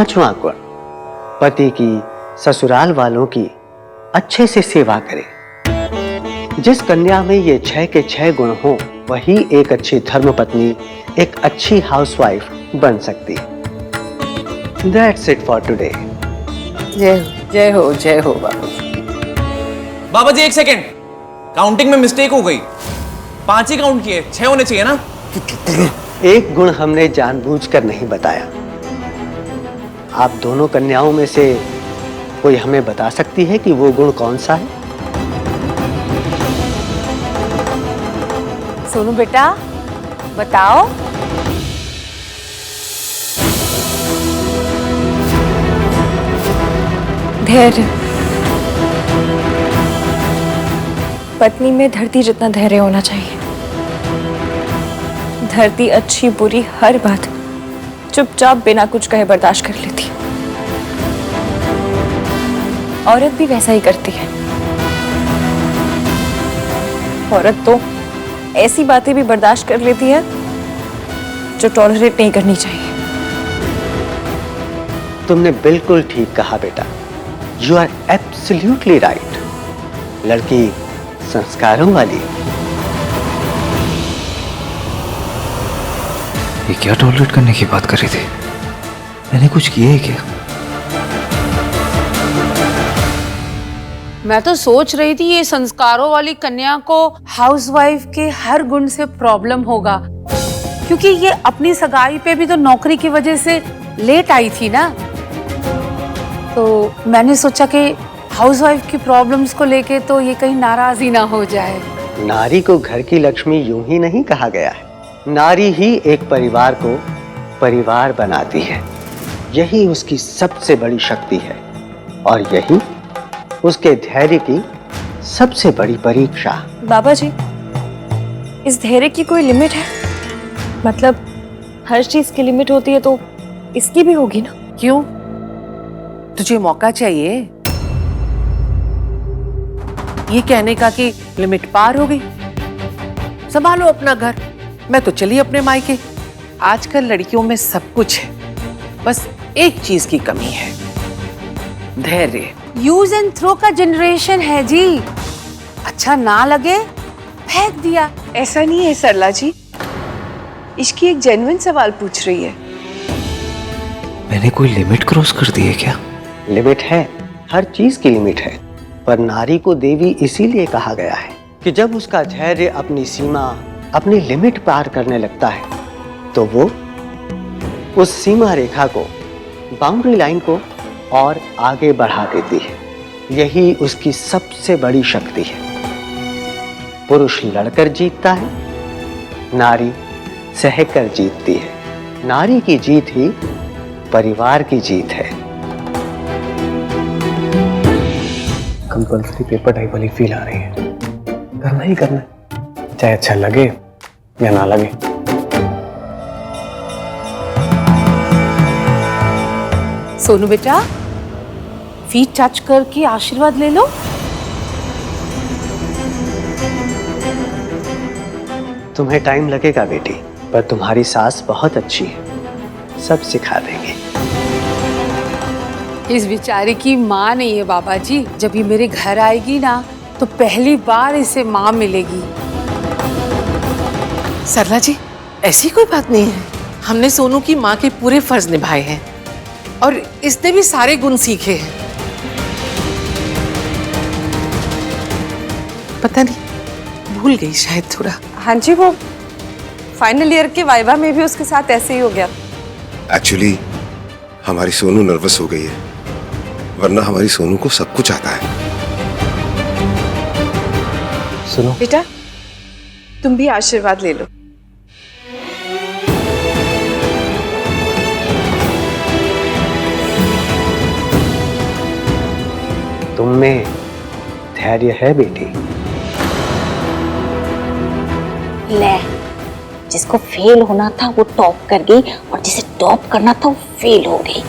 पांचवा गुण, पति की, ससुराल वालों की अच्छे से सेवा करे। जिस कन्या में ये 6 के 6 गुण हो, वही एक अच्छी धर्मपत्नी, एक अच्छी हाउसवाइफ बन सकती। That's it for today. जय हो बाबा जी। बाबा जी 1 सेकेंड, काउंटिंग में मिस्टेक हो गई। 5 ही काउंट किए, 6 होने चाहिए ना। एक गुण हमने जानबूझकर नहीं बताया। आप दोनों कन्याओं में से कोई हमें बता सकती है कि वो गुण कौन सा है? सोनू बेटा बताओ। धैर्य। पत्नी में धरती जितना धैर्य होना चाहिए। धरती अच्छी बुरी हर बात चुपचाप बिना कुछ कहे बर्दाश्त कर लेती। औरत भी वैसा ही करती है। औरत तो ऐसी बातें भी बर्दाश्त कर लेती है जो टॉलरेट नहीं करनी चाहिए। तुमने बिल्कुल ठीक कहा बेटा। You are absolutely right. लड़की संस्कारों वाली। ये क्या टॉलरेट करने की बात कर रही थी? मैंने कुछ किया है क्या? मैं तो सोच रही थी ये संस्कारों वाली कन्या को हाउसवाइफ के हर गुण से प्रॉब्लम होगा, क्योंकि ये अपनी सगाई पे भी तो नौकरी की वजह से लेट आई थी ना। तो मैंने सोचा कि हाउसवाइफ की प्रॉब्लम्स को लेके तो ये कहीं नाराज ही ना हो जाए। नारी को घर की लक्ष्मी यूं ही नहीं कहा गया है। नारी ही एक परिवार को परिवार बनाती है। यही उसकी सबसे बड़ी शक्ति है और यही उसके धैर्य की सबसे बड़ी परीक्षा। बाबा जी, इस धैर्य की कोई लिमिट है? मतलब हर चीज की लिमिट होती है तो इसकी भी होगी ना? क्यों? तुझे मौका चाहिए ये कहने का कि लिमिट पार हो गई? संभालो अपना घर। मैं तो चली अपने मायके। आजकल लड़कियों में सब कुछ है, बस एक चीज की कमी है, धैर्य। यूज एंड थ्रो का जनरेशन है जी। अच्छा ना लगे फेंक दिया। ऐसा नहीं है सरला जी, इसकी एक जेन्युइन सवाल पूछ रही है। मैंने कोई लिमिट क्रॉस कर दी है क्या? लिमिट है, हर चीज की लिमिट है। पर नारी को देवी इसीलिए कहा गया है कि जब उसका धैर्य अपनी सीमा, अपनी लिमिट पार करने लगता है तो वो उस सीमा रेखा को, बाउंड्री लाइन को और आगे बढ़ा देती है। यही उसकी सबसे बड़ी शक्ति है। पुरुष लड़कर जीतता है, नारी सहकर जीतती है। नारी की जीत ही परिवार की जीत है। कंपल्सरी पेपर टाइप वाली फील आ रही है। करना ही करना है, चाहे अच्छा लगे या ना लगे। सोनू बेटा, फीट टच करके आशीर्वाद ले लो। तुम्हें टाइम लगेगा बेटी, पर तुम्हारी सास बहुत अच्छी है, सब सिखा देंगे। इस बेचारे की माँ नहीं है बाबा जी। जब ये मेरे घर आएगी ना तो पहली बार इसे माँ मिलेगी। सरला जी, ऐसी कोई बात नहीं है। हमने सोनू की माँ के पूरे फर्ज निभाए हैं और इसने भी सारे गुण सीखे हैं। पता नहीं, भूल गई शायद थोड़ा। हाँ जी, वो फाइनल ईयर के वाइवा में भी उसके साथ ऐसे ही हो गया। एक्चुअली हमारी सोनू नर्वस हो गई है, वरना हमारी सोनू को सब कुछ आता है। सुनो बेटा, तुम भी आशीर्वाद ले लो। तुम में धैर्य है बेटी। ले, जिसको फेल होना था वो टॉप कर गई और जिसे टॉप करना था वो फेल हो गई।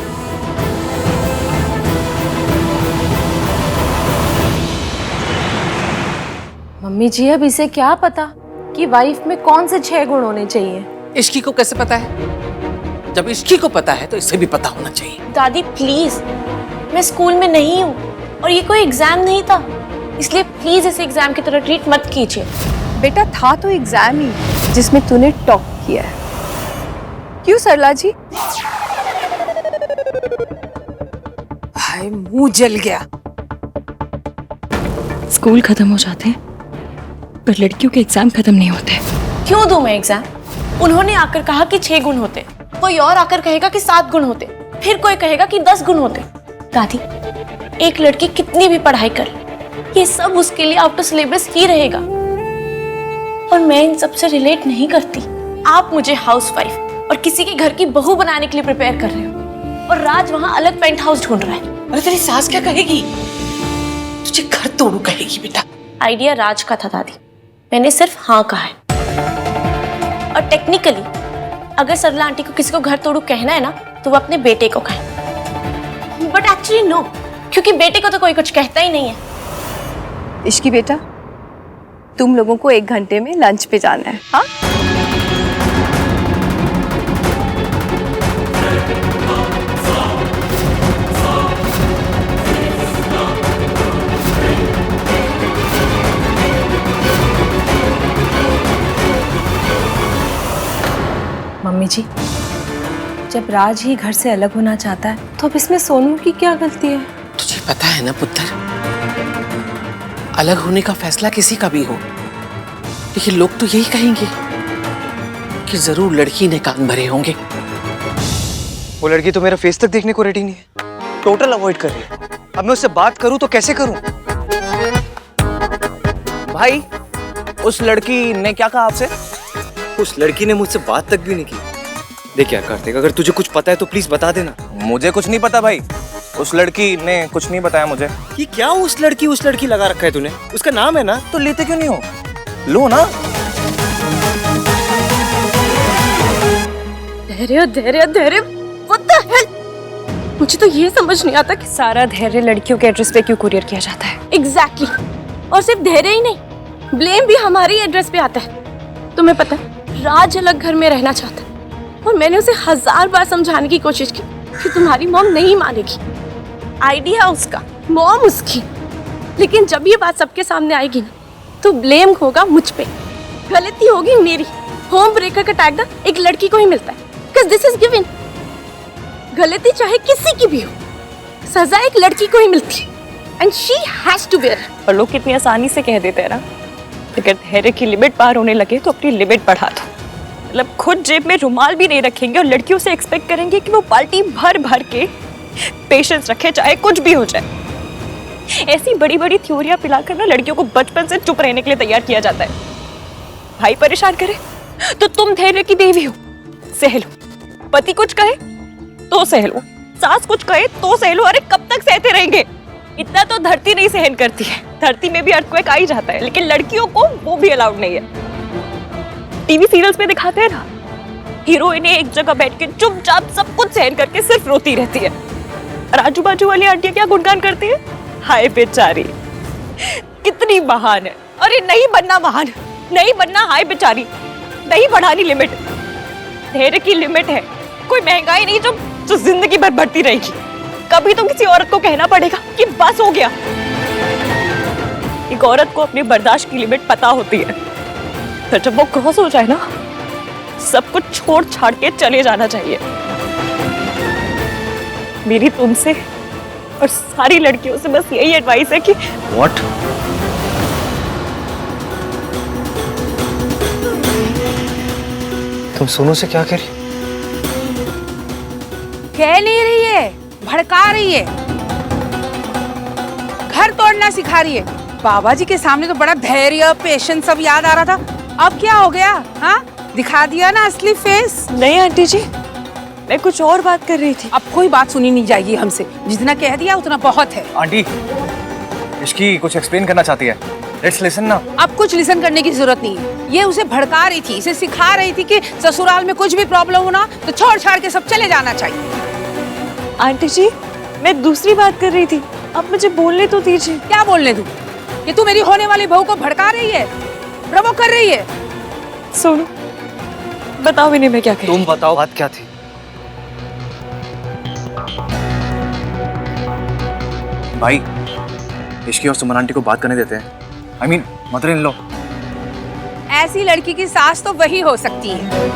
मम्मी जी, अब इसे क्या पता कि वाइफ में कौन से 6 गुण होने चाहिए? इश्की को कैसे पता है? जब इसकी को पता है तो इसे भी पता होना चाहिए। दादी प्लीज, मैं स्कूल में नहीं हूँ और ये कोई एग्जाम नहीं था, इसलिए प्लीज इसे एग्जाम की तरह ट्रीट मत कीजिए। बेटा था तो एग्जाम ही जिसमें तूने टॉप किया है। क्यों सरला जी? हाय मुंह जल गया। स्कूल खत्म हो जाते हैं पर लड़कियों के एग्जाम खत्म नहीं होते। क्यों दूं मैं एग्जाम? उन्होंने आकर कहा कि 6 गुण होते, कोई और आकर कहेगा कि 7 गुण होते, फिर कोई कहेगा कि 10 गुण होते। दादी, एक लड़की कितनी भी पढ़ाई कर, ये सब उसके लिए आउट ऑफ सिलेबस ही रहेगा और मैं इन सब से रिलेट नहीं करती। आप मुझे हाउसवाइफ और किसी के घर की बहू बनाने के लिए प्रिपेयर कर रहे हो और राज वहां अलग पेंट हाउस ढूंढ रहा है। अरे तेरी सास क्या कहेगी? तुझे घर तोड़ू कहेगी बेटा। आइडिया राज का था दादी, मैंने सिर्फ हाँ कहा है। और टेक्निकली अगर सरला आंटी को किसी को घर तोड़ू कहना है ना तो वो अपने बेटे को कहे, बट एक्चुअली नो, क्योंकि बेटे को तो कोई कुछ कहता ही नहीं है। इश्की बेटा, तुम लोगों को 1 घंटे में लंच पे जाना है। हाँ, मम्मी जी, जब राज ही घर से अलग होना चाहता है तो अब इसमें सोनू की क्या गलती है? तुझे पता है ना पुत्र, अलग होने का फैसला किसी का भी हो, लेकिन लोग तो यही कहेंगे कि जरूर लड़की ने कान भरे होंगे। वो लड़की तो मेरा फेस तक देखने को रेडी नहीं है, टोटल अवॉइड कर रही है। अब मैं उससे बात करूं तो कैसे करूं? भाई, उस लड़की ने क्या कहा आपसे? उस लड़की ने मुझसे बात तक भी नहीं की। देख यार कार्तिक, अगर तुझे कुछ पता है तो प्लीज बता देना। मुझे कुछ नहीं पता भाई, उस लड़की ने कुछ नहीं बताया मुझे। ये क्या उस लड़की लगा रखा है तूने? उसका नाम है ना? तो लेते क्यों नहीं हो? लो ना। धैर्य धैर्य धैर्य, what the hell? मुझे तो ये समझ नहीं आता कि सारा धैर्य लड़कियों के एड्रेस पे क्यों कुरियर किया जाता है। एग्जैक्टली और सिर्फ धैर्य ही नहीं, ब्लेम भी हमारी एड्रेस पे आता है। तुम्हें पता है राज अलग घर में रहना चाहता है और मैंने उसे 1000 बार समझाने की कोशिश की कि तुम्हारी मॉम नहीं मानेगी। आइडिया उसका, मॉम उसकी, लेकिन जब ये बात सबके सामने आएगी ना तो ब्लेम होगा मुझ पे, गलती होगी मेरी। होम ब्रेकर का टैग ना एक लड़की को ही मिलता है, because this is given। गलती चाहे किसी की भी हो, सजा एक लड़की को ही मिलती है and she has to bear। और लोग कितनी आसानी से कह देते हैं ना, अगर धैर्य की लिमिट पार होने लगे तो अपनी लिमिट बढ़ा दो। मतलब खुद जेब में रुमाल भी नहीं रखेंगे और लड़कियों से एक्सपेक्ट करेंगे कि वो बाल्टी भर भर के पेशेंस रखे, चाहे कुछ भी हो जाए। ऐसी बड़ी बड़ी थ्योरियां पिलाकर ना लड़कियों को बचपन से चुप रहने के लिए तैयार किया जाता है। भाई परेशान करे तो तुम धैर्य की देवी हो, सह लो। पति कुछ कहे तो सह लो, सास कुछ कहे तो सह लो। अरे कब तक सहते रहेंगे? इतना तो धरती नहीं सहन करती है, धरती में भी अर्थक्वेक आ ही जाता है, लेकिन लड़कियों को वो भी अलाउड नहीं है। टीवी सीरियल्स में दिखाते हैं ना, हीरोइन एक जगह बैठ के चुपचाप सब कुछ सहन करके सिर्फ रोती रहती है और आजू बाजू वाली आंटियां क्या गुणगान करती है, हाय बेचारी कितनी महान है। अरे नहीं बनना महान, नहीं बनना हाय बेचारी, नहीं बढ़ानी लिमिट। धैर्य की लिमिट है, कोई महंगाई नहीं जो जिंदगी भर बढ़ती रहेगी। कभी तो किसी औरत को कहना पड़ेगा कि बस हो गया। एक औरत को अपनी बर्दाश्त की लिमिट पता होती है, फिर जब वो क्रॉस हो जाए ना, सब कुछ छोड़ छाड़ के चले जाना चाहिए। मेरी तुमसे और सारी लड़कियों से बस यही एडवाइस है कि What? तुम सोनू से क्या कह रही? कह नहीं रही है, भड़का रही है, घर तोड़ना सिखा रही है। बाबा जी के सामने तो बड़ा धैर्य, पेशेंस सब याद आ रहा था, अब क्या हो गया? हाँ, दिखा दिया ना असली फेस। नहीं आंटी जी, मैं कुछ और बात कर रही थी। अब कोई बात सुनी नहीं जाएगी हमसे, जितना कह दिया उतना बहुत है। आंटी, इसकी कुछ एक्सप्लेन करना चाहती है, लेट्स लिसन ना। अब कुछ लिसन करने की जरूरत नहीं है, ये उसे भड़का रही थी, इसे सिखा रही थी कि ससुराल में कुछ भी प्रॉब्लम होना तो छोड़ छाड़ के सब चले जाना चाहिए। आंटी जी, मैं दूसरी बात कर रही थी, आप मुझे बोलने तो दीजिए। क्या बोलने दूं? ये तू मेरी होने वाली बहू को भड़का रही है, प्रवोक कर रही है। सोनू, बताओ इन्हें मैं क्या कह रही? तुम बताओ बात क्या थी? भाई इश्की और सुमन आंटी को बात करने देते हैं। I mean, mother in law. ऐसी लड़की की सास तो वही हो सकती है।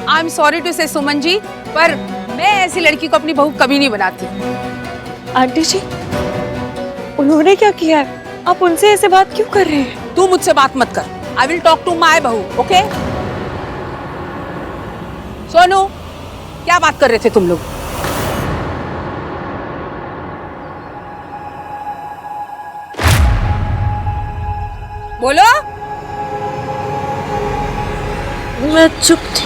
आई एम सॉरी टू से सुमन जी, पर मैं ऐसी लड़की को अपनी बहू कभी नहीं बनाती। आंटी जी, उन्होंने क्या किया है? आप उनसे ऐसे बात क्यों कर रहे हैं? तू मुझसे बात मत कर। I will talk to my बहू, ओके? सोनू, क्या बात कर रहे थे तुम लोग? बोलो। मैं चुप थी।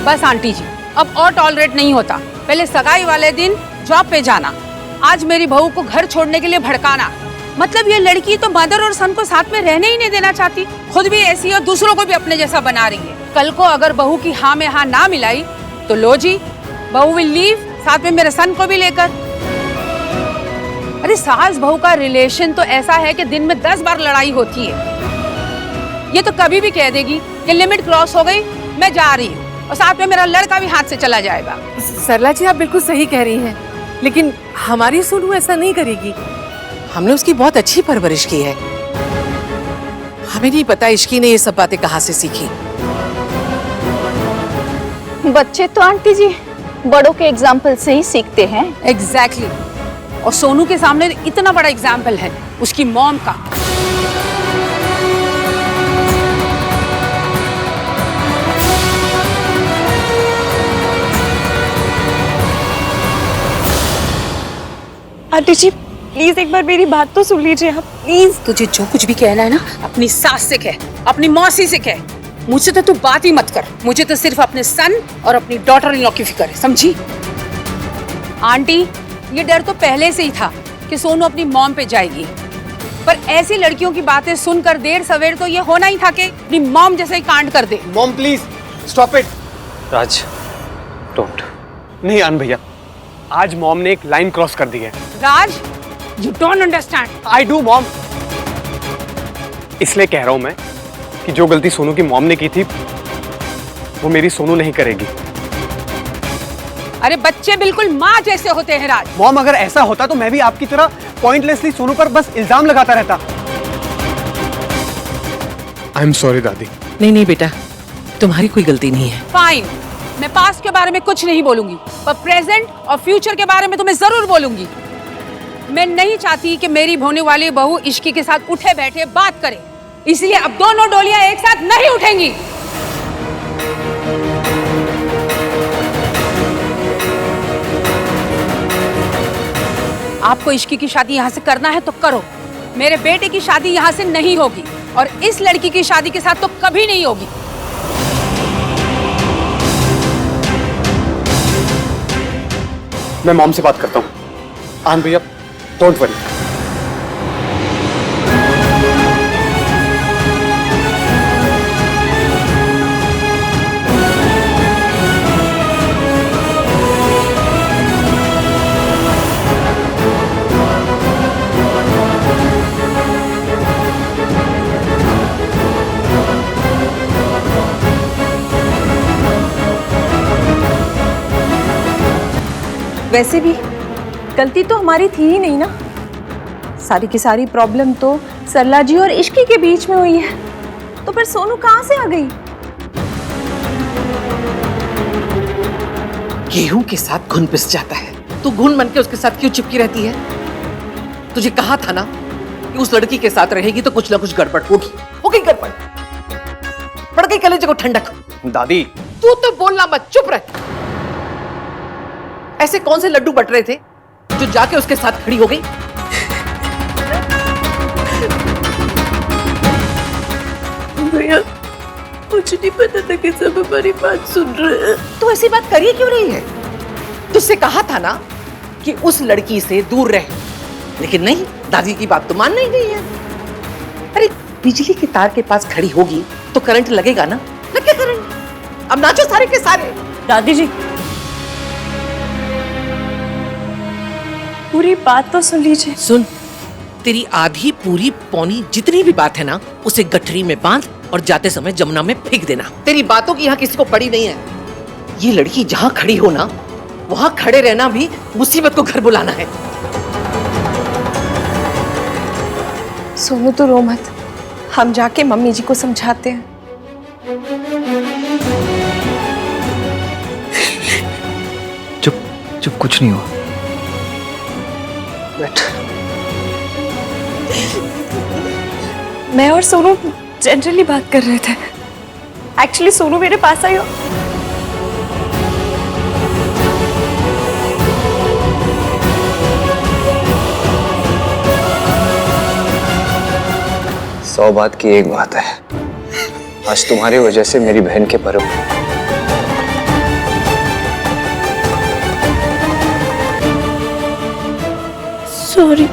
बस आंटी जी, अब और टॉलरेट नहीं होता। पहले सगाई वाले दिन जॉब पे जाना, आज मेरी बहू को घर छोड़ने के लिए भड़काना। मतलब ये लड़की तो मदर और सन को साथ में रहने ही नहीं देना चाहती, खुद भी ऐसी और दूसरों को भी अपने जैसा बना रही है। कल को अगर बहू की हाँ में हाँ ना मिलाई तो लो जी, बहू विल लीव, साथ में मेरे सन को भी लेकर। अरे सास बहू का रिलेशन तो ऐसा है कि दिन में 10 बार लड़ाई होती है। ये तो कभी भी कह देगी कि लिमिट क्रॉस हो गई, मैं जा रही हूँ, और साथ में मेरा लड़का भी हाथ से चला जाएगा। सरला जी, आप बिल्कुल सही कह रही हैं, लेकिन हमारी सोनू ऐसा नहीं करेगी। हमने उसकी बहुत अच्छी परवरिश की है। हमें नहीं पता इश्की ने ये सब बातें कहाँ से सीखी। बच्चे तो आंटी जी बड़ों के एग्जाम्पल से ही सीखते हैं। एग्जैक्टली। और सोनू के सामने इतना बड़ा एग्जाम्पल है उसकी मॉम का। आंटी जी, प्लीज एक बार मेरी बात तो सुन लीजिए आप, प्लीज। तुझे जो कुछ भी कहना है ना, अपनी सास से कह, अपनी मौसी से कह। मुझसे तो तू बात ही मत कर। मुझे तो सिर्फ अपने सन और अपनी डॉटर इन लॉ की फिक्र है, समझी? आंटी, ये डर तो पहले से ही था कि सोनू अपनी मॉम पे जाएगी, पर ऐसी लड़कियों की बातें सुनकर देर सवेर तो ये होना ही था कि अपनी मॉम जैसे ही कांड कर दे। Mom please stop it. Raj don't. नहीं आन भैया, आज मॉम ने एक लाइन क्रॉस कर दी है। Raj, you don't understand. I do mom. इसलिए कह रहा हूं मैं कि जो गलती सोनू की मॉम ने की थी वो मेरी सोनू नहीं करेगी। अरे बच्चे बिल्कुल माँ जैसे होते हैं राज। मॉम, अगर ऐसा होता तो मैं भी आपकी तरह पॉइंटलेसली सोनू पर बस इल्जाम लगाता रहता। आई एम सॉरी दादी। नहीं नहीं बेटा, तुम्हारी कोई गलती नहीं है। फाइन, मैं पास्ट के बारे में कुछ नहीं बोलूंगी, पर प्रेजेंट और फ्यूचर के बारे में तो मैं जरूर बोलूंगी। मैं नहीं चाहती कि मेरी होने वाली बहू इश्की के साथ उठे बैठे बात करे, इसलिए अब दोनों डोलियां एक साथ नहीं उठेंगी। आपको इश्की की शादी यहाँ से करना है तो करो, मेरे बेटे की शादी यहाँ से नहीं होगी, और इस लड़की की शादी के साथ तो कभी नहीं होगी। मैं मॉम से बात करता हूँ। आन भैया डोंट वरी। वैसे भी गलती तो हमारी थी ही नहीं ना। सारी की सारी प्रॉब्लम तो सरला जी और इश्की के बीच में हुई है, तो फिर सोनू कहाँ से आ गई? गेहूं के साथ घुन पिस जाता है, तू घुन बन के उसके साथ क्यों चिपकी रहती है? तुझे कहा था ना कि उस लड़की के साथ रहेगी तो कुछ ना कुछ गड़बड़ होगी। हो गई गड़बड़, पड़ गई कलेजे को ठंडक। दादी तू तो बोलना मत, चुप रह। ऐसे कौन से लड्डू बट रहे थे जो जाके उसके साथ खड़ी हो गई? भैया, मुझे नहीं पता था कि सब हमारी बात सुन रहे हैं। तू ऐसी बात करी क्यों रही है? तुझसे कहा था ना कि उस लड़की से दूर रह, लेकिन नहीं, दादी की बात तो मानना ही नहीं है। अरे बिजली के तार के पास खड़ी होगी तो करंट लगेगा ना, लगे करंट। अब नाचो सारे के सारे। दादी जी, पूरी बात तो सुन लीजिए। सुन, तेरी आधी पूरी पौनी जितनी भी बात है ना, उसे गठरी में बांध और जाते समय जमुना में फेंक देना। तेरी बातों की यहाँ किसी को पड़ी नहीं है। ये लड़की जहां खड़ी हो ना, वहां खड़े रहना भी मुसीबत को घर बुलाना है। सोनू तो रो मत, हम जाके मम्मी जी को समझाते हैं। चुप चुप, कुछ नहीं हुआ। बैठ। मैं और सोनू जनरली बात कर रहे थे। एक्चुअली सोनू मेरे पास आई। 100 बात की एक बात है, आज तुम्हारी वजह से मेरी बहन के पर्व। सॉरी।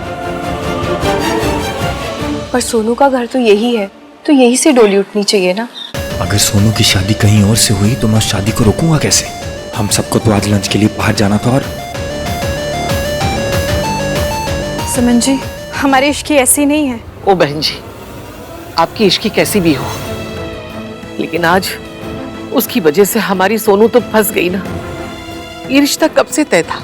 पर सोनू का घर तो यही है, तो यही से डोली उठनी चाहिए ना। अगर सोनू की शादी कहीं और से हुई तो मैं उस शादी को रोकूंगा कैसे? हम सबको तो आज लंच के लिए बाहर जाना था। और सुमन जी, हमारी इश्की ऐसी नहीं है। ओ बहन जी, आपकी इश्की कैसी भी हो, लेकिन आज उसकी वजह से हमारी सोनू तो फंस गई ना। ये रिश्ता कब से तय था,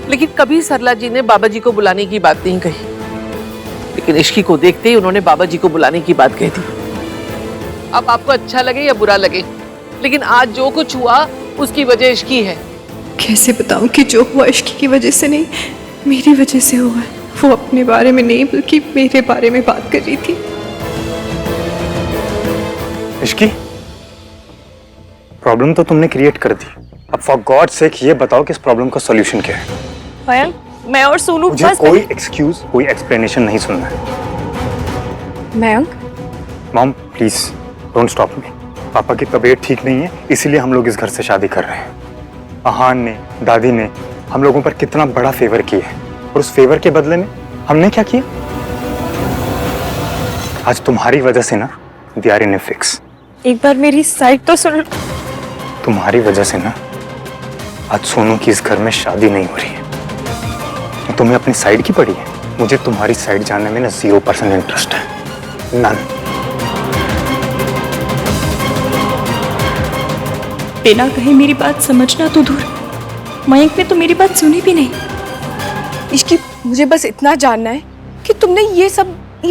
लेकिन कभी सरला जी ने बाबा जी को बुलाने की बात नहीं कही। लेकिन इश्की को देखते ही उन्होंने बाबा जी को बुलाने की बात कही थी। अब आपको अच्छा लगे या बुरा लगे, लेकिन आज जो कुछ हुआ उसकी वजह इश्की है। कैसे बताऊं कि जो हुआ इश्की की वजह से नहीं, मेरी वजह से हुआ है। वो अपने बारे में नहीं बल्कि मेरे बारे में बात कर रही थी। इश्की, प्रॉब्लम तो तुमने क्रिएट कर दी। अब फॉर गॉड सेक ये बताओ कि इस प्रॉब्लम का सॉल्यूशन क्या है? मयंक, मैं और सोनू मुझे बस कोई एक्सक्यूज, कोई एक्सप्लेनेशन नहीं सुनना है। Mayank, mom please don't stop me. पापा की तबीयत ठीक नहीं है, इसीलिए हम लोग इस घर से शादी कर रहे हैं। अहान ने, दादी ने हम लोगों पर कितना बड़ा फेवर किया है, और उस फेवर के बदले में हमने क्या किया? आज तुम्हारी वजह से ना we are in a fix. एक बार मेरी साइड तो सुन। तुम्हारी वजह से ना आज सोनू की इस घर में शादी नहीं हो रही है। तुम्हें अपनी साइड की पड़ी है। मुझे तुम्हारी साइड जानने में ना 0% इंटरेस्ट है, नन। बिना कहीं मेरी बात समझना तो दूर, मयंक ने तो मेरी बात सुनी भी नहीं। इसकी मुझे बस इतना जानना है कि तुमने ये सब